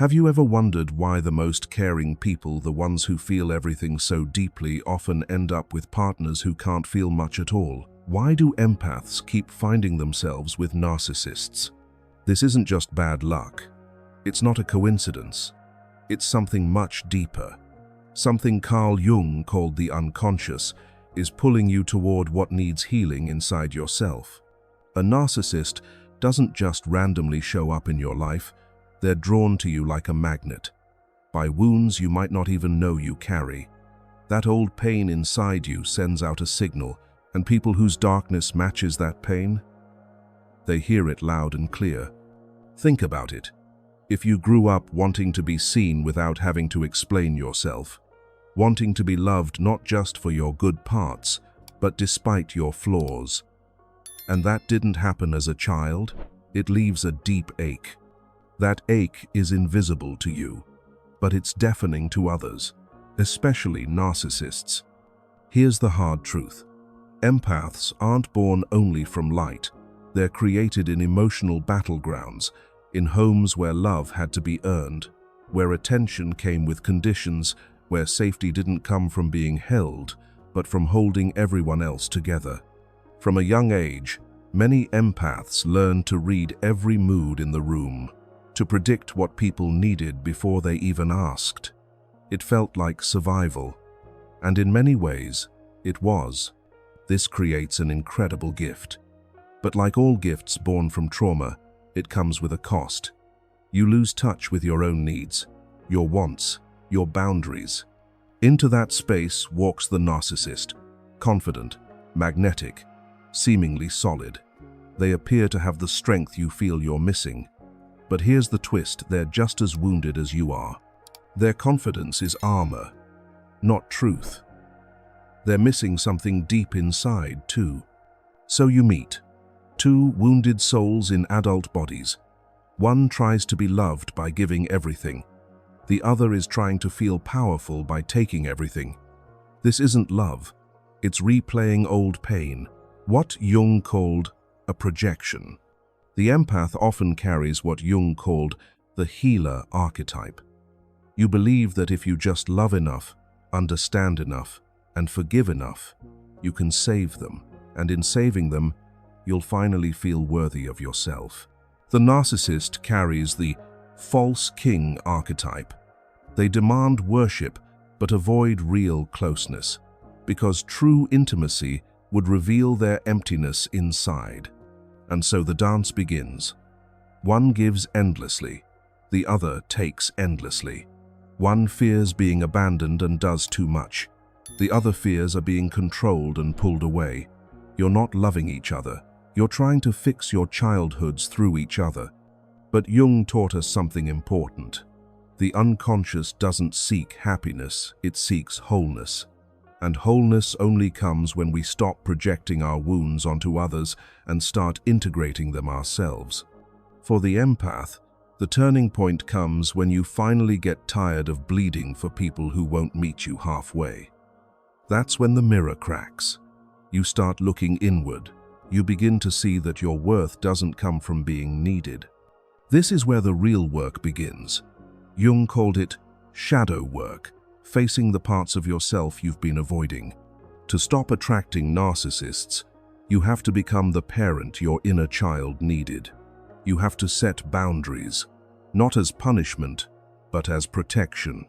Have you ever wondered why the most caring people, the ones who feel everything so deeply, often end up with partners who can't feel much at all? Why do empaths keep finding themselves with narcissists? This isn't just bad luck. It's not a coincidence. It's something much deeper. Something Carl Jung called the unconscious is pulling you toward what needs healing inside yourself. A narcissist doesn't just randomly show up in your life. They're drawn to you like a magnet, by wounds you might not even know you carry. That old pain inside you sends out a signal, and people whose darkness matches that pain, they hear it loud and clear. Think about it. If you grew up wanting to be seen without having to explain yourself, wanting to be loved not just for your good parts, but despite your flaws, and that didn't happen as a child, it leaves a deep ache. That ache is invisible to you, but it's deafening to others, especially narcissists. Here's the hard truth. Empaths aren't born only from light. They're created in emotional battlegrounds, in homes where love had to be earned, where attention came with conditions, where safety didn't come from being held, but from holding everyone else together. From a young age, many empaths learned to read every mood in the room, to predict what people needed before they even asked. It felt like survival, and in many ways, it was. This creates an incredible gift. But like all gifts born from trauma, it comes with a cost. You lose touch with your own needs, your wants, your boundaries. Into that space walks the narcissist, confident, magnetic, seemingly solid. They appear to have the strength you feel you're missing. But here's the twist, they're just as wounded as you are. Their confidence is armor, not truth. They're missing something deep inside, too. So you meet two wounded souls in adult bodies. One tries to be loved by giving everything. The other is trying to feel powerful by taking everything. This isn't love. It's replaying old pain, what Jung called a projection. The empath often carries what Jung called the healer archetype. You believe that if you just love enough, understand enough, and forgive enough, you can save them, and in saving them, you'll finally feel worthy of yourself. The narcissist carries the false king archetype. They demand worship but avoid real closeness, because true intimacy would reveal their emptiness inside. And so the dance begins. One gives endlessly, the other takes endlessly. One fears being abandoned and does too much. The other fears are being controlled and pulled away. You're not loving each other. You're trying to fix your childhoods through each other. But Jung taught us something important. The unconscious doesn't seek happiness, it seeks wholeness. And wholeness only comes when we stop projecting our wounds onto others and start integrating them ourselves. For the empath, the turning point comes when you finally get tired of bleeding for people who won't meet you halfway. That's when the mirror cracks. You start looking inward. You begin to see that your worth doesn't come from being needed. This is where the real work begins. Jung called it shadow work. Facing the parts of yourself you've been avoiding. To stop attracting narcissists, you have to become the parent your inner child needed. You have to set boundaries, not as punishment, but as protection.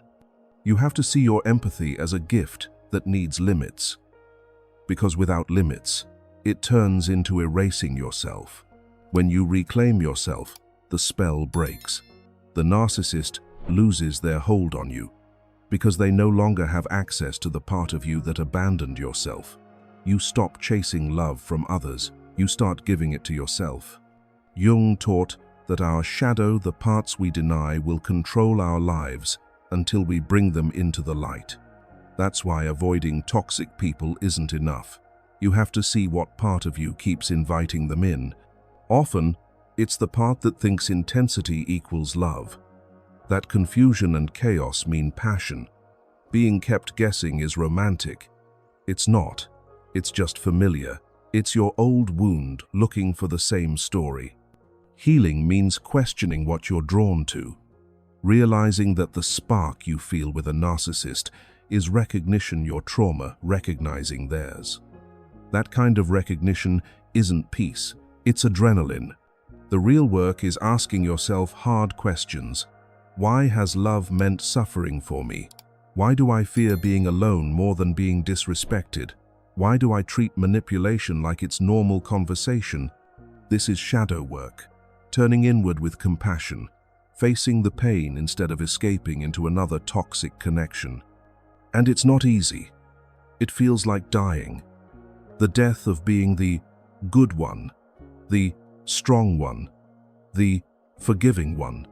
You have to see your empathy as a gift that needs limits. Because without limits, it turns into erasing yourself. When you reclaim yourself, the spell breaks. The narcissist loses their hold on you, because they no longer have access to the part of you that abandoned yourself. You stop chasing love from others, you start giving it to yourself. Jung taught that our shadow, the parts we deny, will control our lives until we bring them into the light. That's why avoiding toxic people isn't enough. You have to see what part of you keeps inviting them in. Often, it's the part that thinks intensity equals love. That confusion and chaos mean passion. Being kept guessing is romantic. It's not. It's just familiar. It's your old wound looking for the same story. Healing means questioning what you're drawn to. Realizing that the spark you feel with a narcissist is recognition your trauma recognizing theirs. That kind of recognition isn't peace, it's adrenaline. The real work is asking yourself hard questions. Why has love meant suffering for me? Why do I fear being alone more than being disrespected? Why do I treat manipulation like it's normal conversation? This is shadow work, turning inward with compassion, facing the pain instead of escaping into another toxic connection. And it's not easy. It feels like dying. The death of being the good one, the strong one, the forgiving one.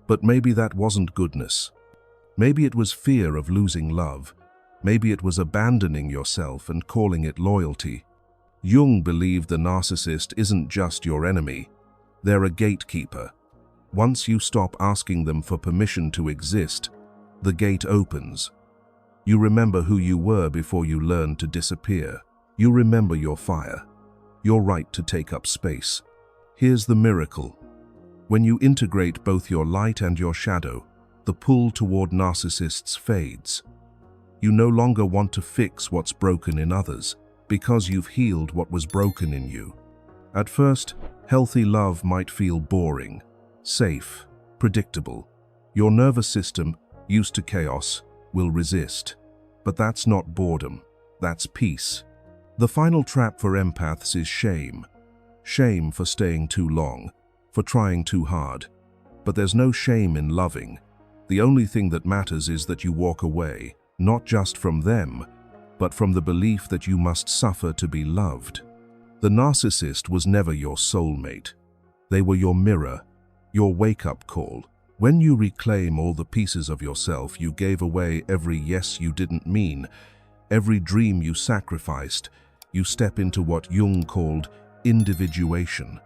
But maybe that wasn't goodness. Maybe it was fear of losing love. Maybe it was abandoning yourself and calling it loyalty. Jung believed the narcissist isn't just your enemy. They're a gatekeeper. Once you stop asking them for permission to exist, the gate opens. You remember who you were before you learned to disappear. You remember your fire, your right to take up space. Here's the miracle. When you integrate both your light and your shadow, the pull toward narcissists fades. You no longer want to fix what's broken in others, because you've healed what was broken in you. At first, healthy love might feel boring, safe, predictable. Your nervous system, used to chaos, will resist. But that's not boredom, that's peace. The final trap for empaths is shame. Shame for staying too long, for trying too hard. But there's no shame in loving. The only thing that matters is that you walk away, not just from them, but from the belief that you must suffer to be loved. The narcissist was never your soulmate. They were your mirror, your wake-up call. When you reclaim all the pieces of yourself you gave away, every yes you didn't mean, every dream you sacrificed, you step into what Jung called individuation.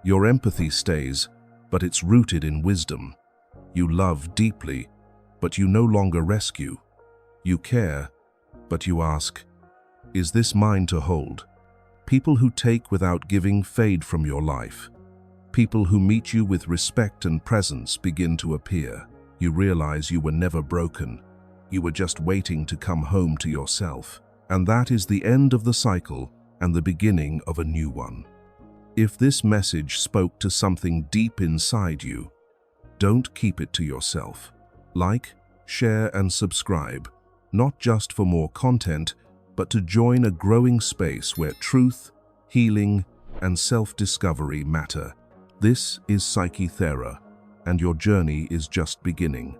Your empathy stays, but it's rooted in wisdom. You love deeply, but you no longer rescue. You care, but you ask, is this mine to hold? People who take without giving fade from your life. People who meet you with respect and presence begin to appear. You realize you were never broken. You were just waiting to come home to yourself. And that is the end of the cycle and the beginning of a new one. If this message spoke to something deep inside you, don't keep it to yourself. Like, share, and subscribe, not just for more content, but to join a growing space where truth, healing, and self-discovery matter. This is Psyche Thera, and your journey is just beginning.